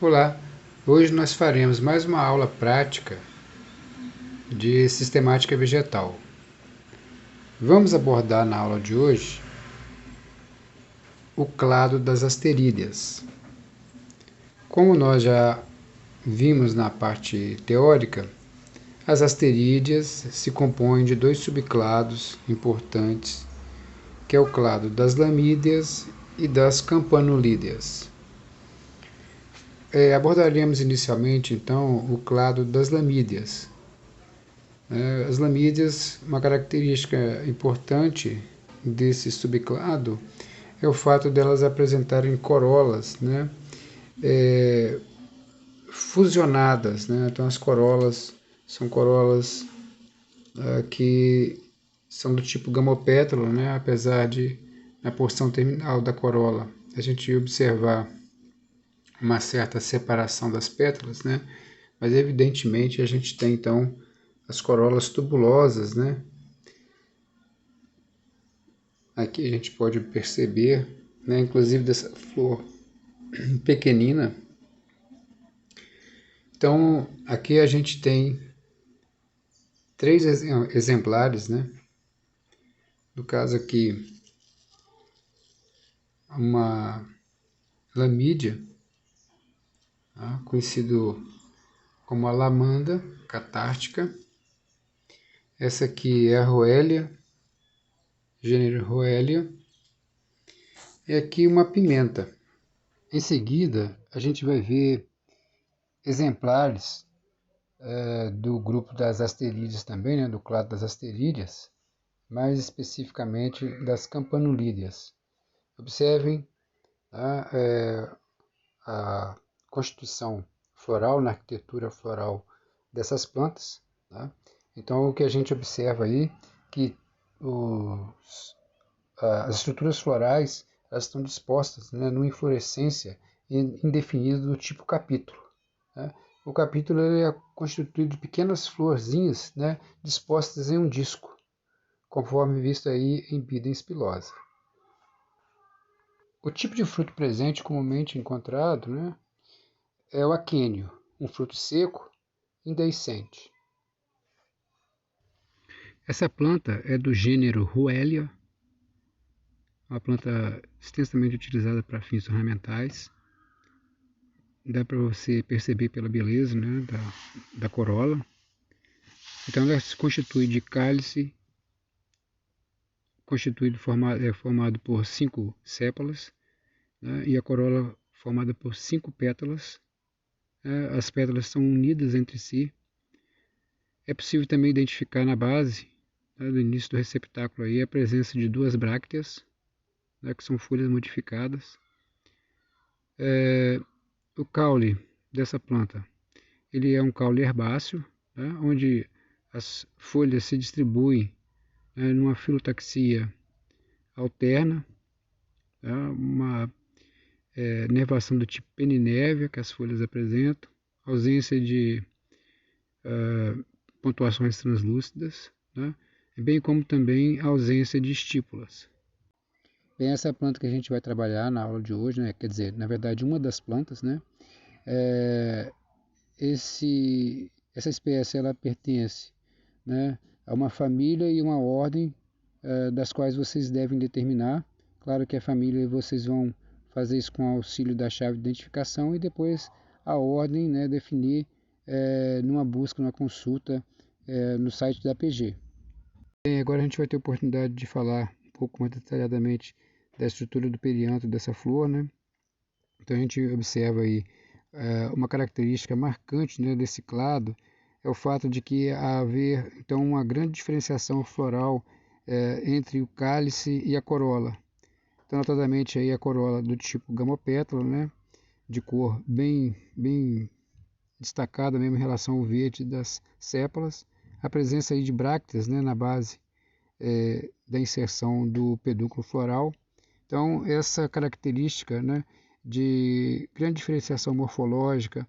Olá, hoje nós faremos mais uma aula prática de sistemática vegetal. Vamos abordar na aula de hoje o clado das asterídeas. Como nós já vimos na parte teórica, as asterídeas se compõem de dois subclados importantes, que é o clado das lamídeas e das campanulídeas. Abordaremos inicialmente, então, o clado das lamídeas. As lamídeas, uma característica importante desse subclado é o fato delas apresentarem corolas, fusionadas. Então, as corolas são corolas que são do tipo gamopétalo, apesar de, na porção terminal da corola, a gente observar uma certa separação das pétalas, mas evidentemente a gente tem então as corolas tubulosas, Aqui a gente pode perceber, inclusive dessa flor pequenina. Então, aqui a gente tem 3 exemplares, No caso aqui, uma lamídia, conhecido como a lamanda catártica. Essa aqui é a Roelia, gênero Roelia. E aqui uma pimenta. Em seguida, a gente vai ver exemplares do grupo das asterídeas também, do clado das asterídeas, mais especificamente das campanulídeas. Observem a constituição floral, na arquitetura floral dessas plantas. Então, o que a gente observa aí que as estruturas florais elas estão dispostas numa inflorescência indefinida do tipo capítulo. O capítulo é constituído de pequenas florzinhas dispostas em um disco, conforme visto aí em Bidens pilosa. O tipo de fruto presente comumente encontrado é o aquênio, um fruto seco indehiscente. Essa planta é do gênero Roelia, uma planta extensamente utilizada para fins ornamentais. Dá para você perceber pela beleza da corola. Então ela se constitui de cálice, formado por 5 sépalas, e a corola formada por 5 pétalas. As pétalas são unidas entre si. É possível também identificar na base, no início do receptáculo, aí, a presença de 2 brácteas, que são folhas modificadas. O caule dessa planta, ele é um caule herbáceo, onde as folhas se distribuem numa filotaxia alterna, uma nervação do tipo peninévia que as folhas apresentam, ausência de pontuações translúcidas, bem como também a ausência de estípulas. Bem, essa planta que a gente vai trabalhar na aula de hoje, quer dizer, na verdade uma das plantas, essa espécie ela pertence a uma família e uma ordem das quais vocês devem determinar. Claro que a família vocês vão fazer isso com o auxílio da chave de identificação e depois a ordem definir numa busca, numa consulta no site da APG. Bem, agora a gente vai ter a oportunidade de falar um pouco mais detalhadamente da estrutura do perianto dessa flor, Então a gente observa aí uma característica marcante desse clado é o fato de que haver então uma grande diferenciação floral entre o cálice e a corola. Então, notadamente aí a corola do tipo gamopétalo, de cor bem destacada mesmo em relação ao verde das sépalas, a presença aí de brácteas na base da inserção do pedúnculo floral. Então, essa característica de grande diferenciação morfológica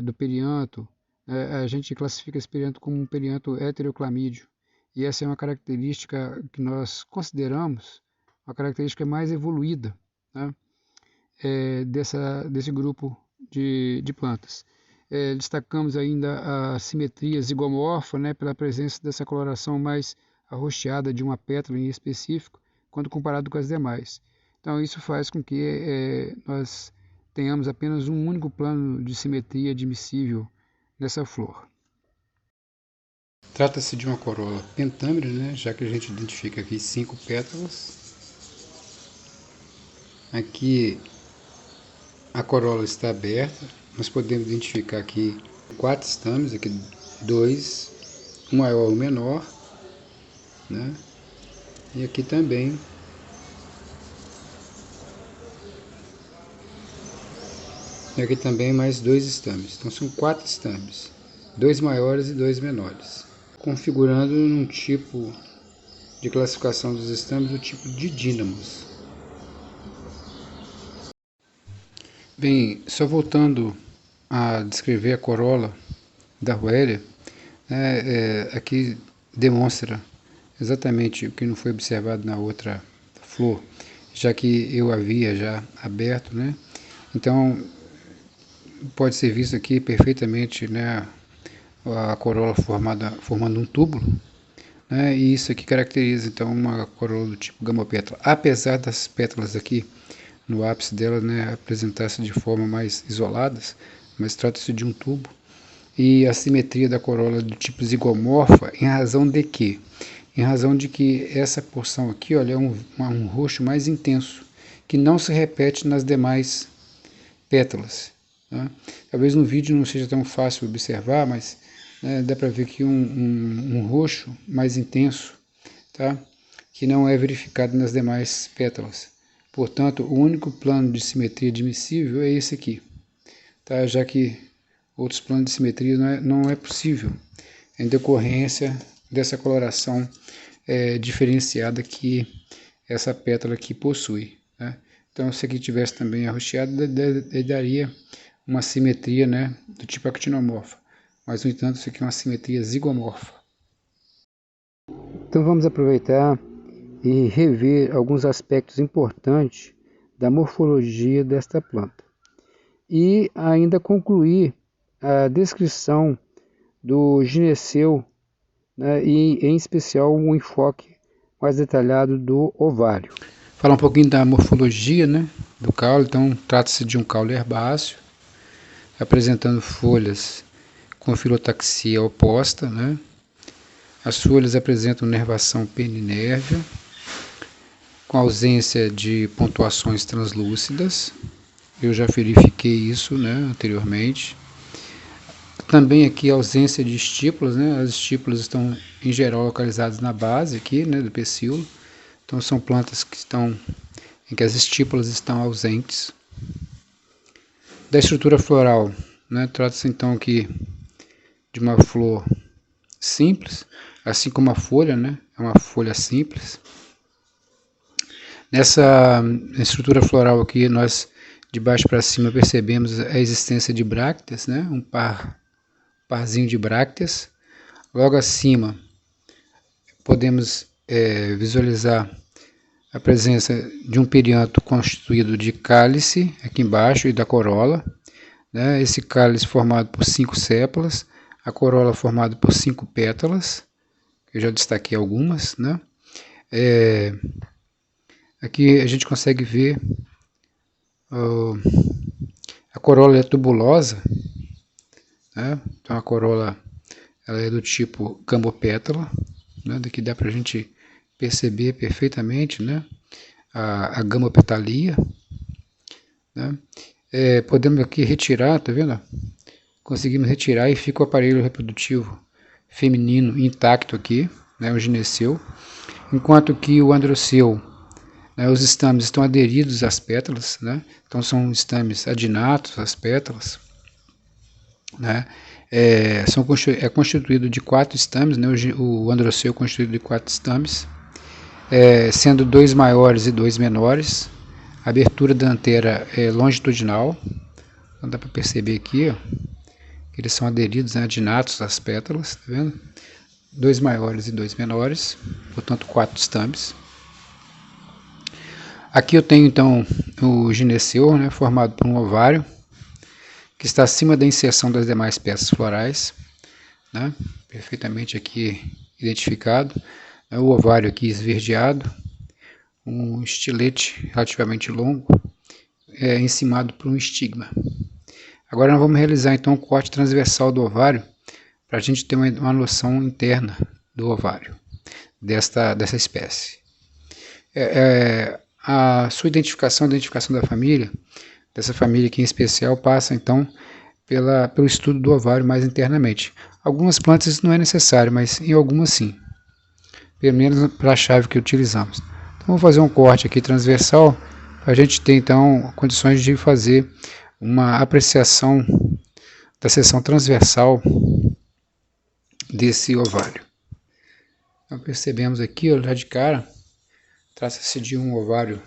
do perianto, a gente classifica esse perianto como um perianto heteroclamídeo, e essa é uma característica que nós consideramos uma característica mais evoluída desse grupo de plantas. Destacamos ainda a simetria zigomorfa, né, pela presença dessa coloração mais arroxeada de uma pétala em específico, quando comparado com as demais. Então isso faz com que nós tenhamos apenas um único plano de simetria admissível nessa flor. Trata-se de uma corola pentâmera, né, já que a gente identifica aqui 5 pétalas. Aqui a corola está aberta, nós podemos identificar aqui 4 estames, aqui 2, um maior e um menor, né? E aqui também mais 2 estames. Então são 4 estames, 2 maiores e 2 menores, configurando um tipo de classificação dos estames do tipo de dínamos. Bem, só voltando a descrever a corola da Ruélia, né, aqui demonstra exatamente o que não foi observado na outra flor, já que eu havia já aberto, né? Então pode ser visto aqui perfeitamente, né, a corola formando um túbulo, né? E isso aqui caracteriza então uma corola do tipo gamopétala, apesar das pétalas aqui no ápice dela, né, apresentar-se de forma mais isoladas, mas trata-se de um tubo. E a simetria da corola do tipo zigomorfa, em razão de quê? Em razão de que essa porção aqui, olha, é um roxo mais intenso, que não se repete nas demais pétalas. Tá? Talvez no vídeo não seja tão fácil observar, mas né, dá para ver aqui um roxo mais intenso, tá? Que não é verificado nas demais pétalas. Portanto, o único plano de simetria admissível é esse aqui, tá? Já que outros planos de simetria não é possível, em decorrência dessa coloração diferenciada que essa pétala aqui possui. Né? Então, se aqui tivesse também arroxeado, daria uma simetria, né, do tipo actinomorfa, mas, no entanto, isso aqui é uma simetria zigomorfa. Então vamos aproveitar e rever alguns aspectos importantes da morfologia desta planta. E ainda concluir a descrição do gineceu, né, e em especial um enfoque mais detalhado do ovário. Falar um pouquinho da morfologia, né, do caule. Então trata-se de um caule herbáceo, apresentando folhas com filotaxia oposta, né? As folhas apresentam nervação peninérvia, com ausência de pontuações translúcidas. Eu já verifiquei isso, né, anteriormente. Também aqui a ausência de estípulas, né? As estípulas estão em geral localizadas na base aqui, né, do pecíolo. Então são plantas em que as estípulas estão ausentes. Da estrutura floral, né, trata-se então aqui de uma flor simples, assim como a folha, né, é uma folha simples. Nessa estrutura floral aqui, nós de baixo para cima percebemos a existência de brácteas, né, um parzinho de brácteas. Logo acima podemos visualizar a presença de um perianto constituído de cálice aqui embaixo e da corola, né? Esse cálice formado por 5 sépalas, a corola formada por 5 pétalas, eu já destaquei algumas, né? Aqui a gente consegue ver a corola é tubulosa, né? Então a corola ela é do tipo gambopétala, né? Daqui dá para a gente perceber perfeitamente, né, a gamopetalia, né? Podemos aqui retirar, tá vendo? Conseguimos retirar e fica o aparelho reprodutivo feminino intacto aqui, né, o gineceu, enquanto que o androceu, né, os estames estão aderidos às pétalas, né? Então são estames adinatos às pétalas, né? É constituído de 4 estames, né? O androceu é constituído de 4 estames, sendo 2 maiores e 2 menores. A abertura da antera é longitudinal, então dá para perceber aqui, ó, que eles são aderidos, né, adinatos às pétalas, tá vendo? 2 maiores e 2 menores, portanto 4 estames. Aqui eu tenho então o gineceu, né, formado por um ovário, que está acima da inserção das demais peças florais, né? Perfeitamente aqui identificado. O ovário aqui esverdeado, um estilete relativamente longo, encimado por um estigma. Agora nós vamos realizar então o corte transversal do ovário, para a gente ter uma noção interna do ovário, dessa espécie. A sua identificação, a identificação da família, dessa família aqui em especial, passa então pelo estudo do ovário mais internamente. Algumas plantas isso não é necessário, mas em algumas sim, pelo menos para a chave que utilizamos. Então vou fazer um corte aqui transversal, para a gente ter então condições de fazer uma apreciação da seção transversal desse ovário. Então percebemos aqui, ó, já de cara, trata-se de um ovário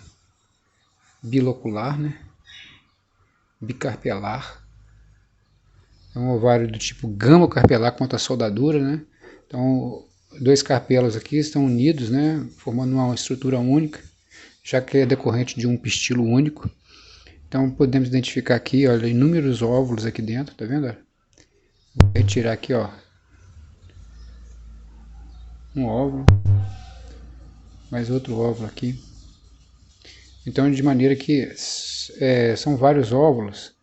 bilocular, né? Bicarpelar. É um ovário do tipo gamocarpelar quanto à soldadura, né? Então, dois carpelos aqui estão unidos, né? Formando uma estrutura única, já que é decorrente de um pistilo único. Então, podemos identificar aqui, olha, inúmeros óvulos aqui dentro, tá vendo? Vou retirar aqui, ó, um óvulo, mais outro óvulo aqui. Então, de maneira que são vários óvulos,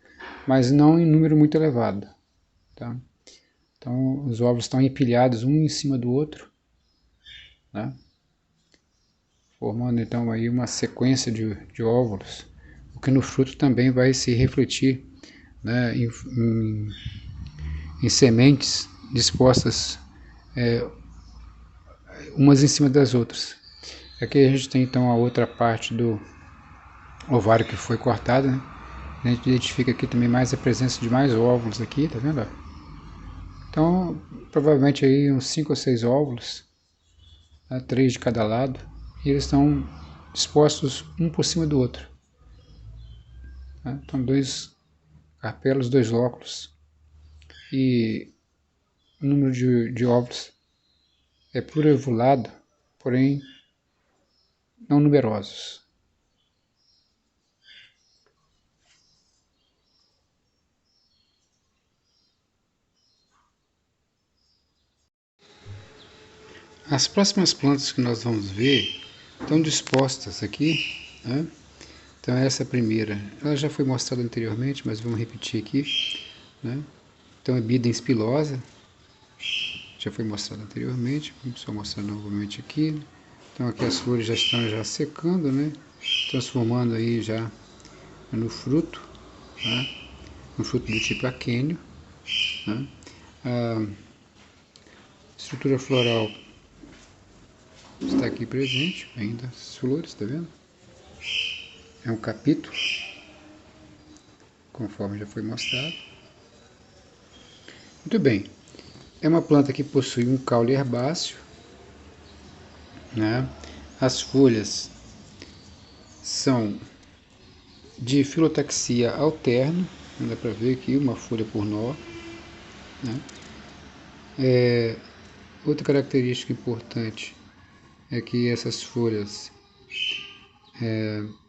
mas não em número muito elevado. Tá? Então, os óvulos estão empilhados um em cima do outro, né? Formando então aí uma sequência de óvulos, o que no fruto também vai se refletir, né, em sementes dispostas umas em cima das outras. Aqui a gente tem então a outra parte do ovário que foi cortada, né? A gente identifica aqui também mais a presença de mais óvulos aqui, tá vendo? Então, provavelmente aí uns 5 ou 6 óvulos, né, 3 de cada lado, e eles estão dispostos um por cima do outro. Né? Então, 2 carpelos, 2 lóculos, e o número de óvulos é pluriovulado, porém não numerosos. As próximas plantas que nós vamos ver estão dispostas aqui, né? Então essa primeira, ela já foi mostrada anteriormente, mas vamos repetir aqui, né? Então é Bidens pilosa, já foi mostrada anteriormente, vamos só mostrar novamente aqui. Então aqui as flores já estão secando, né? Transformando aí já no fruto, né? No fruto do tipo aquênio, né? A estrutura floral está aqui presente, ainda as flores, tá vendo? É um capítulo, conforme já foi mostrado. Muito bem, é uma planta que possui um caule herbáceo, né? As folhas são de filotaxia alterna, dá para ver aqui uma folha por nó, né? Outra característica importante é que essas folhas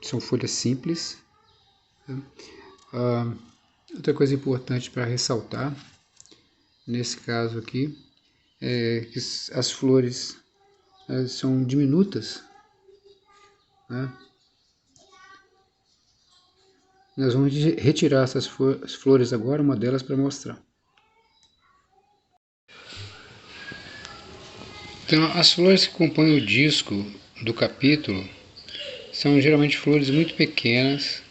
são folhas simples. Né? Outra coisa importante para ressaltar, nesse caso aqui, é que as flores são diminutas, né? Nós vamos retirar essas flores agora, uma delas para mostrar. Então, as flores que compõem o disco do capítulo são geralmente flores muito pequenas,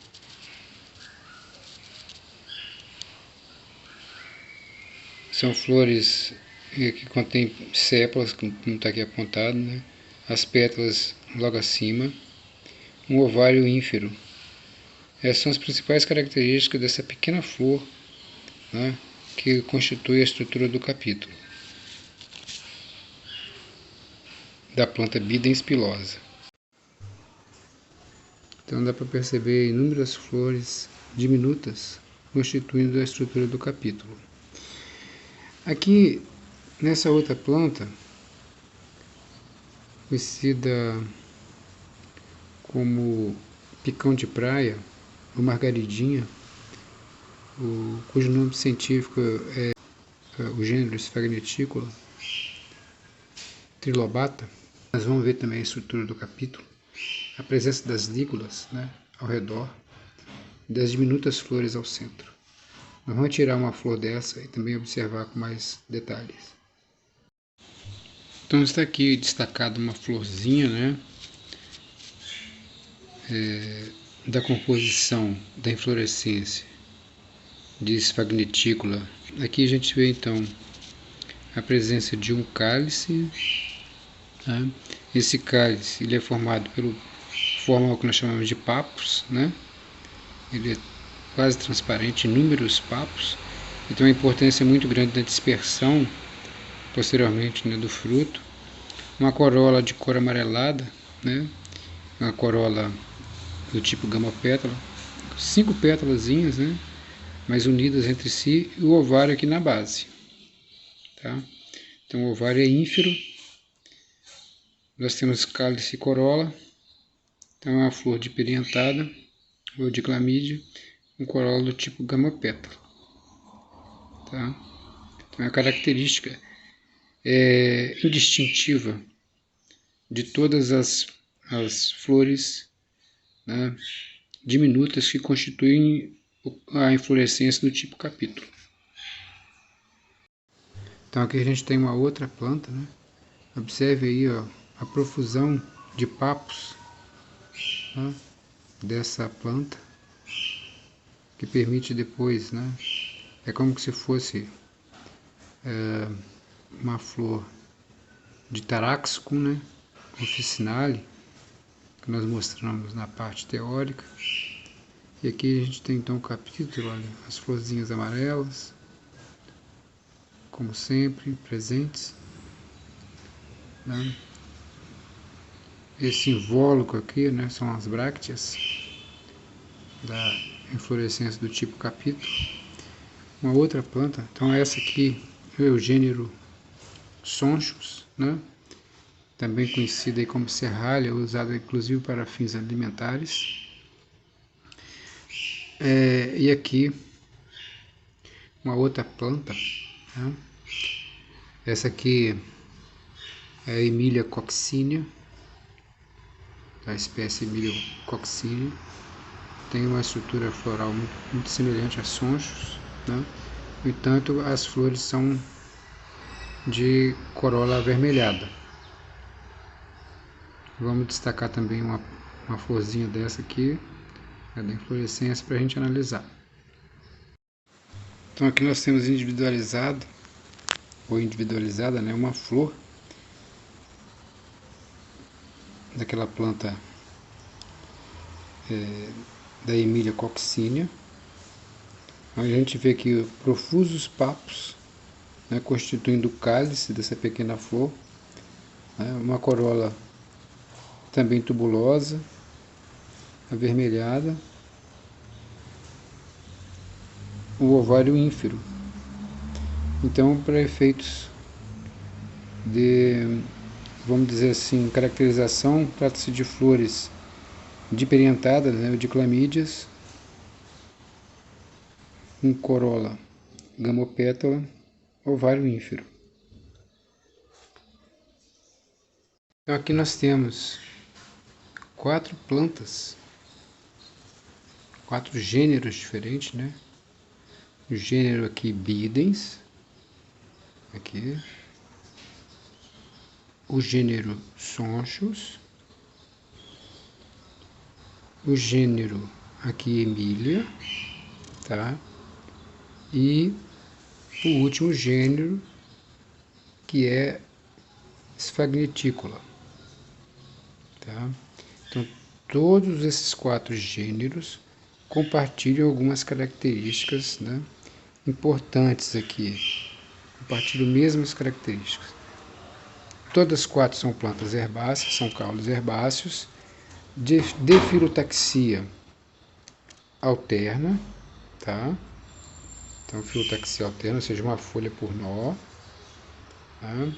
são flores que contêm sépalas, como está aqui apontado, né? As pétalas logo acima, um ovário ínfero. Essas são as principais características dessa pequena flor, né, que constitui a estrutura do capítulo da planta Bidens pilosa. Então dá para perceber inúmeras flores diminutas constituindo a estrutura do capítulo. Aqui, nessa outra planta, conhecida como picão de praia, ou margaridinha, cujo nome científico é o gênero Sphagneticula trilobata. Nós vamos ver também a estrutura do capítulo, a presença das lígulas, né, ao redor, das diminutas flores ao centro. Nós vamos tirar uma flor dessa e também observar com mais detalhes. Então está aqui destacada uma florzinha, né, da composição da inflorescência de Sphagneticula. Aqui a gente vê então a presença de um cálice. Tá? Esse cálice ele é formado pelo forma o que nós chamamos de papos, né? Ele é quase transparente, inúmeros papos, e tem uma importância muito grande na dispersão posteriormente, né, do fruto. Uma corola de cor amarelada, né? Uma corola do tipo gamopétala, 5 pétalazinhas, né, mais unidas entre si, e o ovário aqui na base. Tá? Então o ovário é ínfero. Nós temos cálice e corola. Então é uma flor de periantada ou de clamídia, com corola do tipo gamopétala. Tá? Então é uma característica indistintiva de todas as flores, né, diminutas que constituem a inflorescência do tipo capítulo. Então aqui a gente tem uma outra planta, né? Observe aí, ó, a profusão de papos, né, dessa planta, que permite depois, né? É como se fosse uma flor de Taraxacum, né? Officinale, que nós mostramos na parte teórica. E aqui a gente tem então o capítulo, olha, as florzinhas amarelas, como sempre, presentes. Né? Esse invólucro aqui, né, são as brácteas da inflorescência do tipo capítulo. Uma outra planta, então essa aqui é o gênero Sonchus, né? Também conhecida aí como serralha, usada inclusive para fins alimentares. E aqui uma outra planta, né? Essa aqui é a Emilia coccinea, da espécie Emilia coccinea. Tem uma estrutura floral muito semelhante a Sonchus, né? No entanto, as flores são de corola avermelhada. Vamos destacar também uma florzinha dessa aqui, da inflorescência, para a gente analisar. Então aqui nós temos individualizado, ou individualizada, né, uma flor daquela planta da Emilia coccinea. A gente vê aqui profusos papos, né, constituindo o cálice dessa pequena flor, né, uma corola também tubulosa, avermelhada, o ovário ínfero. Então, para efeitos de, vamos dizer assim, caracterização, trata-se de flores de periantadas, né, de clamídias, com corola gamopétala, ovário ínfero. Então aqui nós temos 4 plantas, 4 gêneros diferentes, né? O gênero aqui Bidens, aqui, o gênero Sonchus, o gênero aqui Emilia, tá? E o último gênero, que é Sphagneticula, tá? Então todos esses 4 gêneros compartilham algumas características, né, importantes aqui, compartilham mesmas características. Todas as 4 são plantas herbáceas, são caules herbáceos, de filotaxia alterna, tá? Então filotaxia alterna, ou seja, uma folha por nó, tá?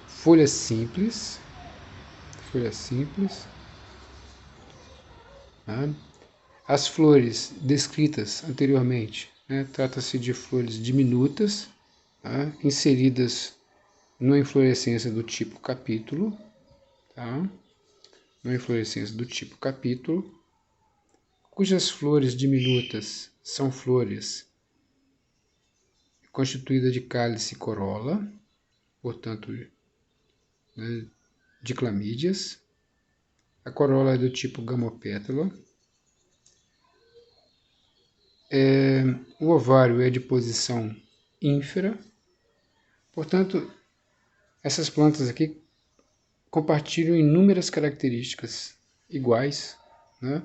Folha simples, tá? As flores descritas anteriormente né? Trata-se de flores diminutas, tá? Inseridas numa inflorescência do tipo capítulo, tá? Numa inflorescência do tipo capítulo, cujas flores diminutas são flores constituídas de cálice e corola, portanto, né, de clamídeas. A corola é do tipo gamopétala. O ovário é de posição ínfera. Portanto, essas plantas aqui compartilham inúmeras características iguais, né?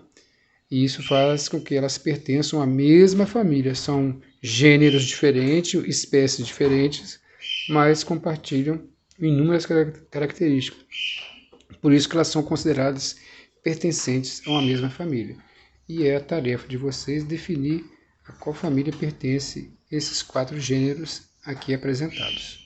E isso faz com que elas pertençam à mesma família. São gêneros diferentes, espécies diferentes, mas compartilham inúmeras características. Por isso que elas são consideradas pertencentes a uma mesma família. E é a tarefa de vocês definir a qual família pertence esses 4 gêneros aqui apresentados.